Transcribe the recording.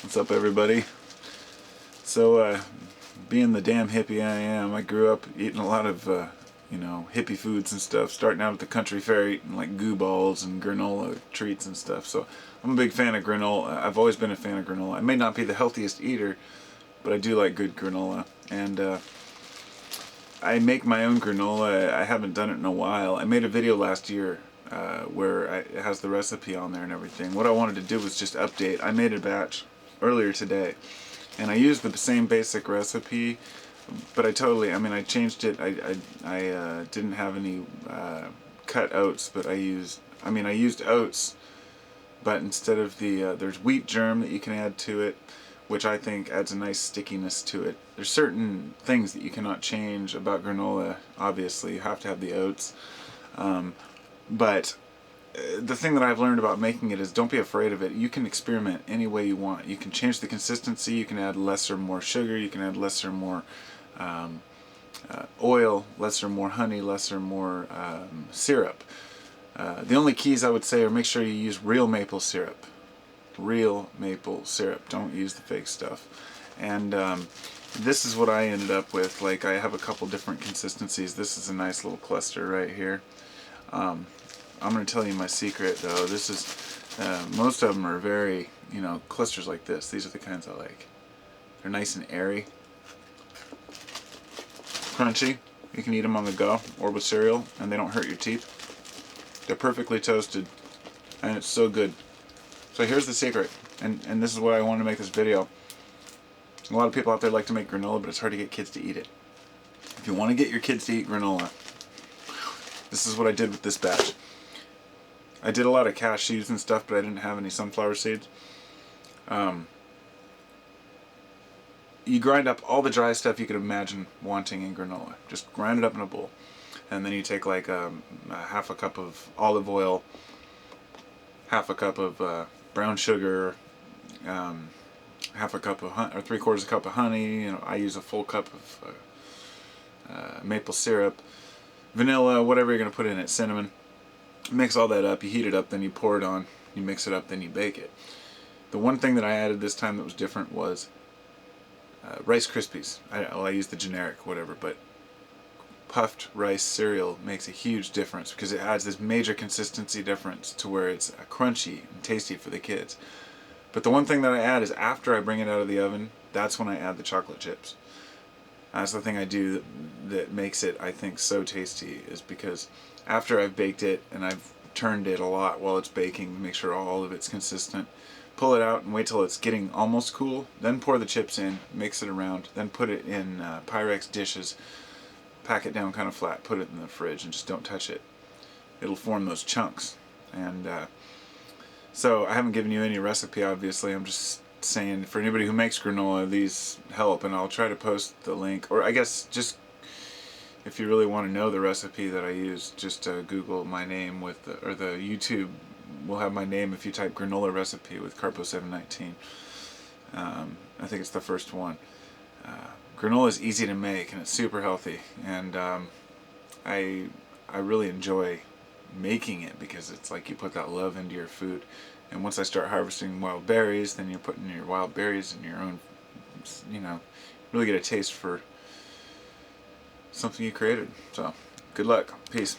What's up, everybody? So, being the damn hippie I am, I grew up eating a lot of, hippie foods and stuff, starting out at the country fair eating like goo balls and granola treats and stuff. So, I'm a big fan of granola. I've always been a fan of granola. I may not be the healthiest eater, but I do like good granola. And, I make my own granola. I haven't done it in a while. I made a video last year where it has the recipe on there and everything. What I wanted to do was just update. I made a batch earlier today, and I used the same basic recipe, but I changed it. I didn't have any cut oats, but I used oats, but instead of there's wheat germ that you can add to it, which I think adds a nice stickiness to it. There's certain things that you cannot change about granola. Obviously, you have to have the oats. But the thing that I've learned about making it is don't be afraid of it. You can experiment any way you want. You can change the consistency. You can add less or more sugar. You can add less or more oil, less or more honey, less or more syrup. The only keys I would say are make sure you use real maple syrup. Real maple syrup. Don't use the fake stuff. And this is what I ended up with. Like, I have a couple different consistencies. This is a nice little cluster right here. I'm going to tell you my secret, though. This is, most of them are very, clusters like this. These are the kinds I like. They're nice and airy. Crunchy. You can eat them on the go or with cereal, and they don't hurt your teeth. They're perfectly toasted, and it's so good. So here's the secret, and this is why I wanted to make this video. A lot of people out there like to make granola, but it's hard to get kids to eat it. If you want to get your kids to eat granola, this is what I did with this batch. I did a lot of cashews and stuff, but I didn't have any sunflower seeds. You grind up all the dry stuff you could imagine wanting in granola. Just grind it up in a bowl. And then you take like a half a cup of olive oil, half a cup of brown sugar, half a cup of or 3/4 cup of honey. I use a full cup of maple syrup, vanilla, whatever you're going to put in it, cinnamon. Mix all that up, you heat it up, then you pour it on, you mix it up, then you bake it. The one thing that I added this time that was different was Rice Krispies. I used the generic, whatever, but puffed rice cereal makes a huge difference because it adds this major consistency difference to where it's crunchy and tasty for the kids. But the one thing that I add is after I bring it out of the oven, that's when I add the chocolate chips. That's the thing I do that makes it, I think, so tasty, is because after I've baked it and I've turned it a lot while it's baking to make sure all of it's consistent, pull it out and wait till it's getting almost cool, then pour the chips in, mix it around, then put it in Pyrex dishes, pack it down kind of flat, put it in the fridge, and just don't touch it. It'll form those chunks. And so I haven't given you any recipe, obviously. I'm just saying, for anybody who makes granola, these help, and I'll try to post the link, or I guess just if you really want to know the recipe that I use, just Google my name with or the YouTube will have my name if you type granola recipe with Carpo719. I think it's the first one. Granola is easy to make and it's super healthy, and I really enjoy making it because it's like you put that love into your food. And once I start harvesting wild berries, then you're putting your wild berries in your own, really get a taste for something you created. So, good luck. Peace.